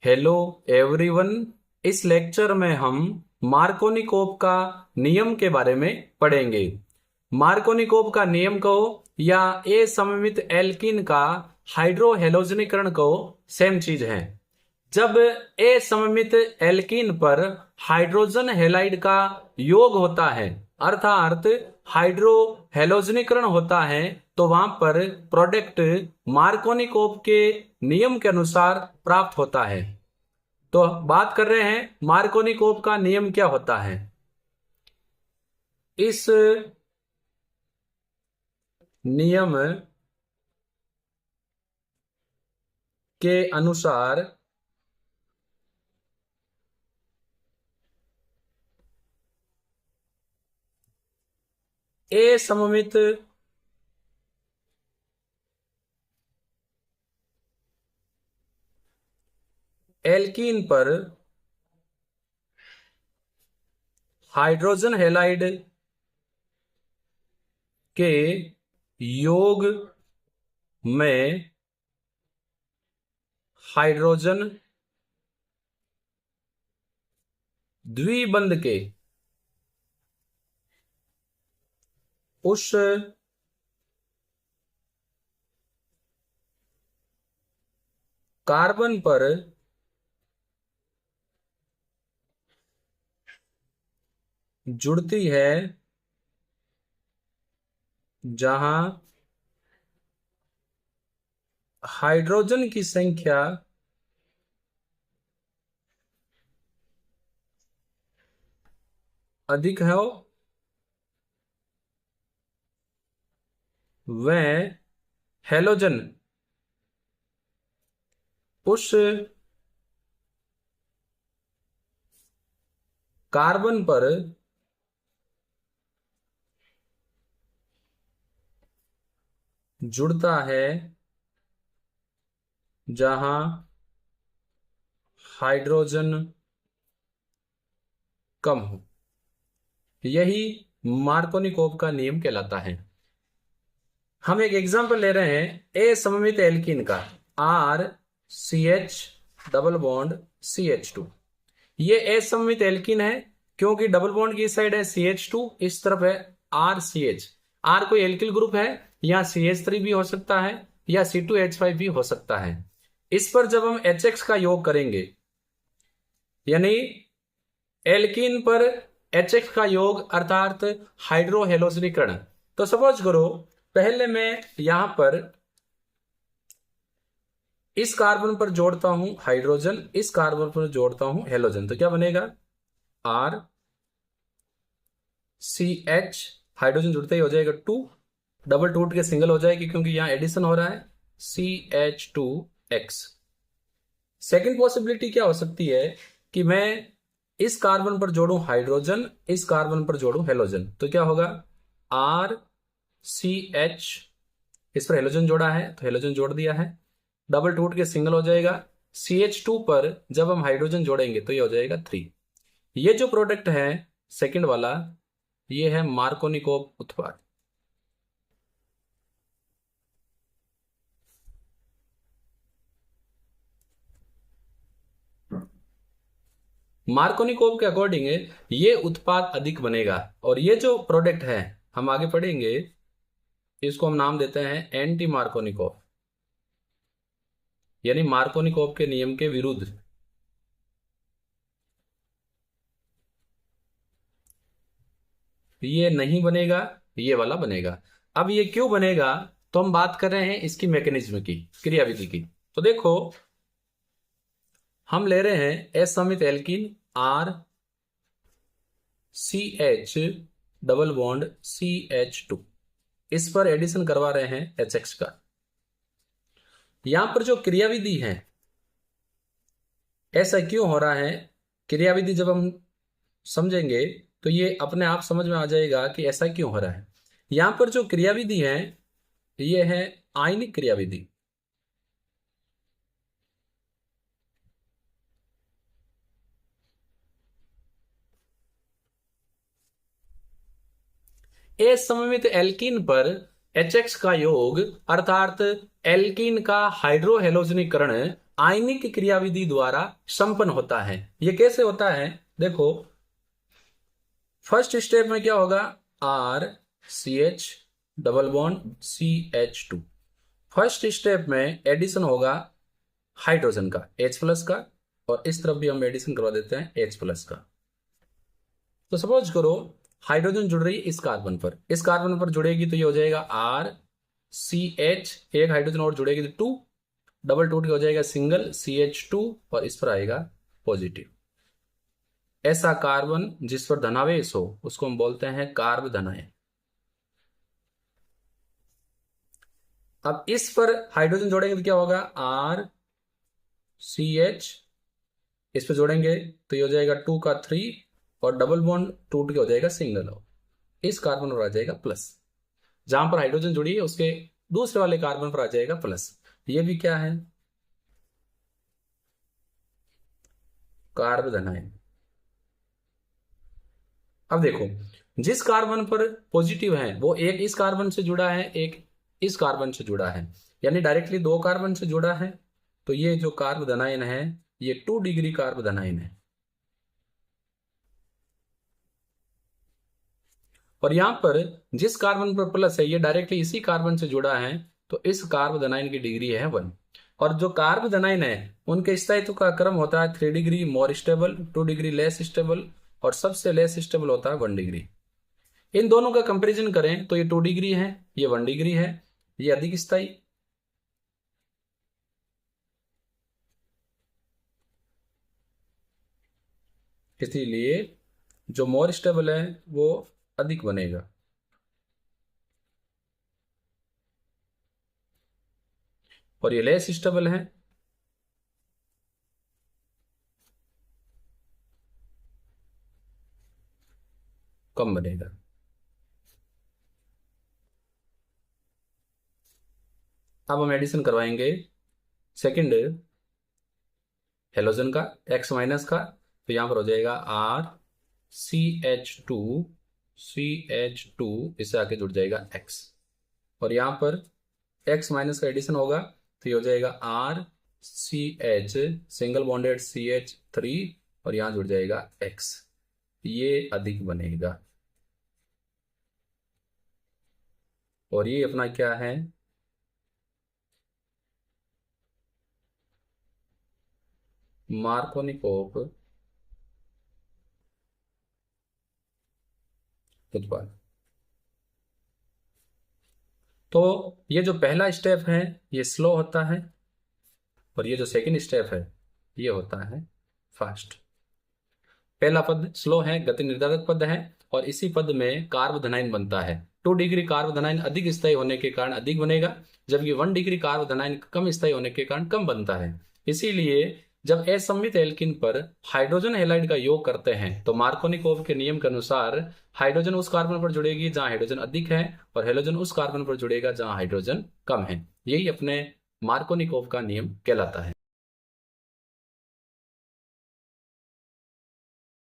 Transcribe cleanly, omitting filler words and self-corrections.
Hello everyone. इस lecture में हम मार्कोनिकोव का नियम के बारे में पढ़ेंगे। मार्कोनिकोव का नियम को या असममित एल्कीन का हाइड्रोहेलोजनीकरण को सेम चीज है। जब असममित एल्कीन पर हाइड्रोजन हैलाइड का योग होता है अर्थात हाइड्रोहेलोजनीकरण होता है तो वहां पर प्रोडक्ट मार्कोनिकोव के नियम के अनुसार प्राप्त होता है। तो बात कर रहे हैं मार्कोनिकोव का नियम क्या होता है। इस नियम के अनुसार असममित एल्कीन पर हाइड्रोजन हैलाइड के योग में हाइड्रोजन द्विबंध के उस कार्बन पर जुड़ती है जहां हाइड्रोजन की संख्या अधिक है वह हैलोजन उस कार्बन पर जुड़ता है जहां हाइड्रोजन कम हो। यही मार्कोनिकोव का नियम कहलाता है। हम एक एग्जांपल ले रहे हैं असममित एल्कीन का RCH डबल बॉन्ड CH2। ये असममित एल्कीन है क्योंकि डबल बॉन्ड की इस साइड है CH2, इस तरफ है RCH। R कोई एल्किल ग्रुप है, या CH3 भी हो सकता है या C2H5 भी हो सकता है। इस पर जब हम HX का योग करेंगे यानी एल्कीन पर HX का योग अर्थात हाइड्रोहेलोजनीकरण, तो सपोज करो पहले मैं यहां पर इस कार्बन पर जोड़ता हूं हाइड्रोजन, इस कार्बन पर जोड़ता हूं हेलोजन, तो क्या बनेगा RCH, हाइड्रोजन जुड़ते ही हो जाएगा 2, डबल टूट के सिंगल हो जाएगी क्योंकि यहां एडिशन हो रहा है CH2X। सेकेंड पॉसिबिलिटी क्या हो सकती है कि मैं इस कार्बन पर जोड़ूं हाइड्रोजन, इस कार्बन पर जोड़ूं हेलोजन, तो क्या होगा RCH, इस पर हेलोजन जोड़ा है तो हेलोजन जोड़ दिया है, डबल टूट के सिंगल हो जाएगा। CH2 पर जब हम हाइड्रोजन जोड़ेंगे तो ये हो जाएगा 3। ये जो प्रोडक्ट है सेकंड वाला, ये है मार्कोनिकोव उत्पाद। मार्कोनिकोव के अकॉर्डिंग ये उत्पाद अधिक बनेगा और ये जो प्रोडक्ट है हम आगे पढ़ेंगे, इसको हम नाम देते हैं एंटी मार्कोनिकोव, यानी मार्कोनिकोव के नियम के विरुद्ध। ये नहीं बनेगा, ये वाला बनेगा। अब ये क्यों बनेगा, तो हम बात कर रहे हैं इसकी मैकेनिज्म की, क्रियाविधि की। तो देखो हम ले रहे हैं असममित alkene RCH double bond CH2, इस पर एडिशन करवा रहे हैं HX का। यहां पर जो क्रियाविधि है, ऐसा क्यों हो रहा है, क्रियाविधि जब हम समझेंगे तो ये अपने आप समझ में आ जाएगा कि ऐसा क्यों हो रहा है। यहां पर जो क्रियाविधि है ये है आयनिक क्रियाविधि। असममित एल्कीन पर HX का योग अर्थात एल्कीन का हाइड्रोहेलोजनीकरण आयनिक क्रियाविधि द्वारा संपन्न होता है। ये कैसे होता है, देखो फर्स्ट स्टेप में क्या होगा, RCH double bond CH2। First step में एडिशन होगा हाइड्रोजन का H प्लस का, और इस तरफ भी हम एडिशन करवा देते हैं H प्लस का। तो सपोज करो हाइड्रोजन जुड़ रही है इस कार्बन पर, इस कार्बन पर जुड़ेगी तो ये हो जाएगा RCH, एक हाइड्रोजन और जुड़ेगी तो 2, डबल टूट के हो जाएगा सिंगल CH2, और इस पर आएगा पॉजिटिव। ऐसा कार्बन जिस पर धनावेश हो उसको हम बोलते हैं कार्ब धनायन। अब इस पर हाइड्रोजन जोड़ेंगे तो क्या होगा, RCH, इस पर जोड़ेंगे तो ये हो जाएगा 2 का 3, और डबल बॉन्ड टूट के हो जाएगा सिंगल, हो इस कार्बन पर आ जाएगा प्लस। जहां पर हाइड्रोजन जुड़ी है उसके दूसरे वाले कार्बन पर आ जाएगा प्लस। ये भी क्या है, कार्ब धनायन। अब देखो जिस कार्बन पर पॉजिटिव है वो एक इस कार्बन से जुड़ा है, एक इस कार्बन से जुड़ा है, यानी डायरेक्टली 2 कार्बन से जुड़ा है। तो ये जो कार्ब धनायन है ये 2 डिग्री कार्ब धनायन है। और यहां पर जिस कार्बन पर प्लस है ये डायरेक्टली इसी कार्बन से जुड़ा है, तो इस कार्ब धनायन की डिग्री है 1। और जो कार्ब धनायन है उनके स्थायित्व का क्रम होता है 3 degree more stable, 2 degree less stable, और सबसे लेस स्टेबल होता है 1 डिग्री। इन दोनों का कंपैरिजन करें तो ये 2 डिग्री है, ये 1 डिग्री है, ये अधिक स्थायी। इसीलिए जो मोर स्टेबल है वो अधिक बनेगा, और ये लेस स्टेबल है कम बनेगा। अब हम एडिशन करवाएंगे सेकंड हेलोजन का X माइनस का, तो यहां पर हो जाएगा CH2 इससे आके जुड़ जाएगा X, और यहां पर X माइनस का एडिशन होगा तो ये हो जाएगा RCH सिंगल बॉन्डेड CH3, और यहां जुड़ जाएगा X, ये अधिक बनेगा। और ये अपना क्या है, मार्कोनिकोव उत्पाद। तो ये जो पहला स्टेप है ये स्लो होता है, और ये जो सेकंड स्टेप है ये होता है फास्ट। पहला पद स्लो है, गति निर्धारक पद है, और इसी पद में कार्ब धनायन बनता है। 2 डिग्री कार्ब धनायन अधिक स्थायी होने के कारण अधिक बनेगा, जबकि 1 डिग्री कार्ब धनायन कम स्थायी होने के कारण कम बनता है। इसीलिए जब असममित एल्किन पर हाइड्रोजन हैलाइड का योग करते हैं तो मार्कोनिकोव के नियम के अनुसार हाइड्रोजन उस कार्बन पर जुड़ेगी जहां हाइड्रोजन अधिक है, और हेलोजन उस कार्बन पर जुड़ेगा जहां हाइड्रोजन कम है। यही अपने मार्कोनिकोव का नियम कहलाता है।